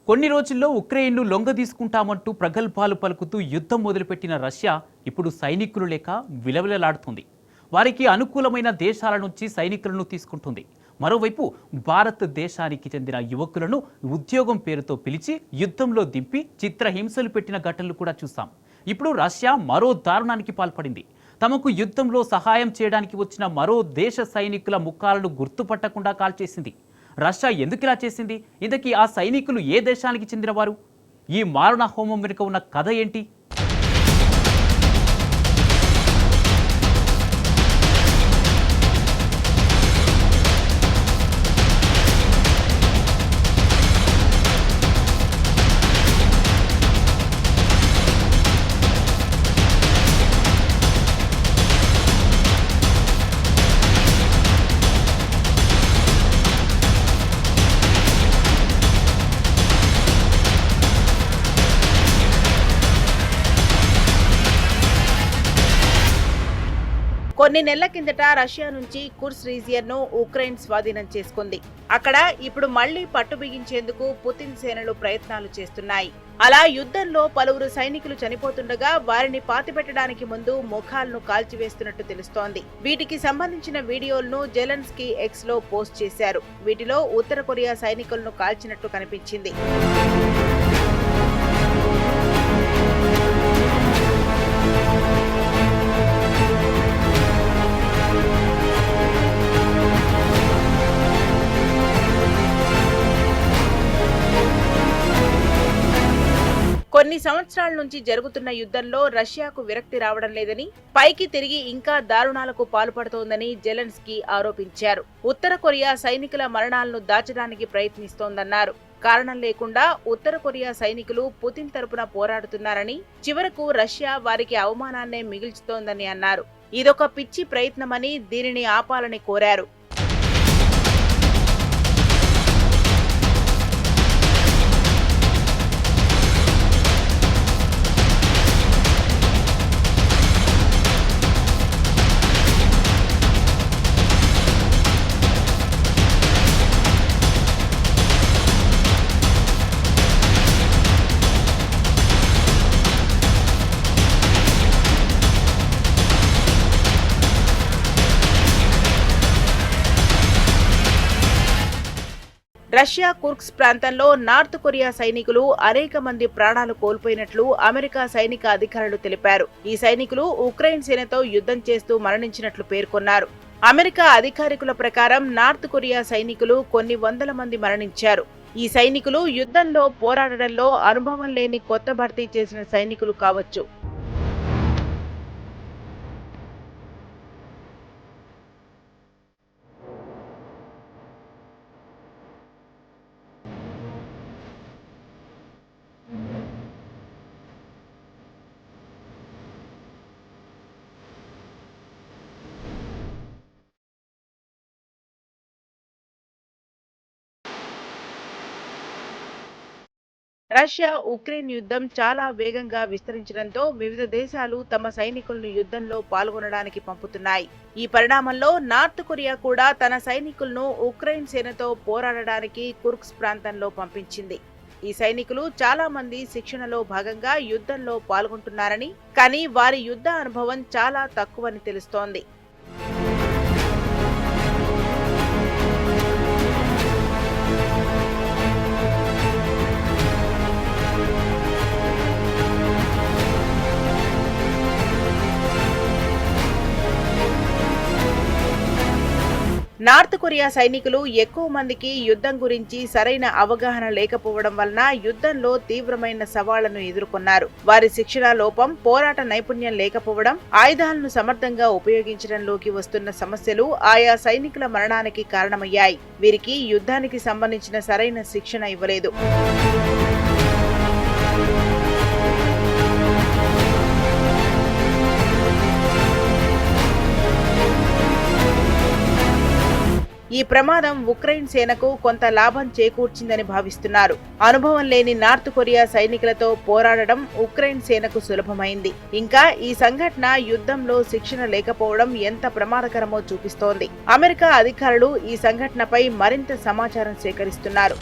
కొన్ని రోజుల్లో ఉక్రెయిన్ను లొంగదీసుకుంటామంటూ ప్రగల్భాలు పలుకుతూ యుద్ధం మొదలుపెట్టిన రష్యా ఇప్పుడు సైనికులు లేక విలవిలలాడుతుంది. వారికి అనుకూలమైన దేశాల నుంచి సైనికులను తీసుకుంటుంది. మరోవైపు భారతదేశానికి చెందిన యువకులను ఉద్యోగం పేరుతో పిలిచి యుద్ధంలో దింపి చిత్రహింసలు పెట్టిన ఘటనలు కూడా చూసాం. ఇప్పుడు రష్యా మరో దారుణానికి పాల్పడింది. తమకు యుద్ధంలో సహాయం చేయడానికి వచ్చిన మరో దేశ సైనికుల ముఖాలను గుర్తుపట్టకుండా కాల్చేసింది. రష్యా ఎందుకు ఇలా చేసింది? ఇంతకీ ఆ సైనికులు ఏ దేశానికి చెందినవారు? ఈ మారణ హోమం వెనుక ఉన్న కథ ఏంటి? కొన్ని నెలల కిందట రష్యా నుంచి కుర్స్ రీజియన్ ను ఉక్రెయిన్ స్వాధీనం చేసుకుంది. అక్కడ ఇప్పుడు మళ్లీ పట్టు బిగించేందుకు పుతిన్ సేనలు ప్రయత్నాలు చేస్తున్నాయి. అలా యుద్ధంలో పలువురు సైనికులు చనిపోతుండగా వారిని పాతిపెట్టడానికి ముందు ముఖాలను కాల్చివేస్తున్నట్టు తెలుస్తోంది. వీటికి సంబంధించిన వీడియోలను జెలెన్స్కీ ఎక్స్ లో పోస్ట్ చేశారు. వీటిలో ఉత్తర కొరియా సైనికులను కాల్చినట్టు కనిపించింది. కొన్ని సంవత్సరాల నుంచి జరుగుతున్న యుద్ధంలో రష్యాకు విరక్తి రావడం లేదని, పైకి తిరిగి ఇంకా దారుణాలకు పాల్పడుతోందని జెలెన్స్కీ ఆరోపించారు. ఉత్తర కొరియా సైనికుల మరణాలను దాచడానికి ప్రయత్నిస్తోందన్నారు. కారణం లేకుండా ఉత్తర కొరియా సైనికులు పుతిన్ తరపున పోరాడుతున్నారని, చివరకు రష్యా వారికి అవమానాన్నే మిగిల్చుతోందని అన్నారు. ఇదొక పిచ్చి ప్రయత్నమని, దీనిని ఆపాలని కోరారు. రష్యా కుర్స్క్ ప్రాంతంలో నార్త్ కొరియా సైనికులు అనేక మంది ప్రాణాలు కోల్పోయినట్లు అమెరికా సైనిక అధికారులు తెలిపారు. ఈ సైనికులు ఉక్రెయిన్ సేనతో యుద్ధం చేస్తూ మరణించినట్లు పేర్కొన్నారు. అమెరికా అధికారికుల ప్రకారం నార్త్ కొరియా సైనికులు కొన్ని వందల మంది మరణించారు. ఈ సైనికులు యుద్ధంలో పోరాడడంలో అనుభవం లేని కొత్త భర్తీ చేసిన సైనికులు కావచ్చు. రష్యా ఉక్రెయిన్ యుద్ధం చాలా వేగంగా విస్తరించడంతో వివిధ దేశాలు తమ సైనికులను యుద్ధంలో పాల్గొనడానికి పంపుతున్నాయి. ఈ పరిణామంలో నార్త్ కొరియా కూడా తన సైనికులను ఉక్రెయిన్ సేనతో పోరాడడానికి కుర్స్క్ ప్రాంతంలో పంపించింది. ఈ సైనికులు చాలా మంది శిక్షణలో భాగంగా యుద్ధంలో పాల్గొంటున్నారని, కానీ వారి యుద్ధ అనుభవం చాలా తక్కువని తెలుస్తోంది. నార్త్ కొరియా సైనికులు ఎక్కువ మందికి యుద్ధం గురించి సరైన అవగాహన లేకపోవడం వలన యుద్ధంలో తీవ్రమైన సవాళ్లను ఎదుర్కొన్నారు. వారి శిక్షణ లోపం, పోరాట నైపుణ్యం లేకపోవడం, ఆయుధాలను సమర్థంగా ఉపయోగించడంలోకి వస్తున్న సమస్యలు ఆయా సైనికుల మరణానికి కారణమయ్యాయి. వీరికి యుద్ధానికి సంబంధించిన సరైన శిక్షణ ఇవ్వలేదు. ఈ ప్రమాదం ఉక్రెయిన్ సేనకు కొంత లాభం చేకూర్చిందని భావిస్తున్నారు. అనుభవం లేని నార్త్ కొరియా సైనికులతో పోరాడడం ఉక్రెయిన్ సేనకు సులభమైంది. ఇంకా ఈ సంఘటన యుద్ధంలో శిక్షణ లేకపోవడం ఎంత ప్రమాదకరమో చూపిస్తోంది. అమెరికా అధికారులు ఈ సంఘటనపై మరింత సమాచారం సేకరిస్తున్నారు.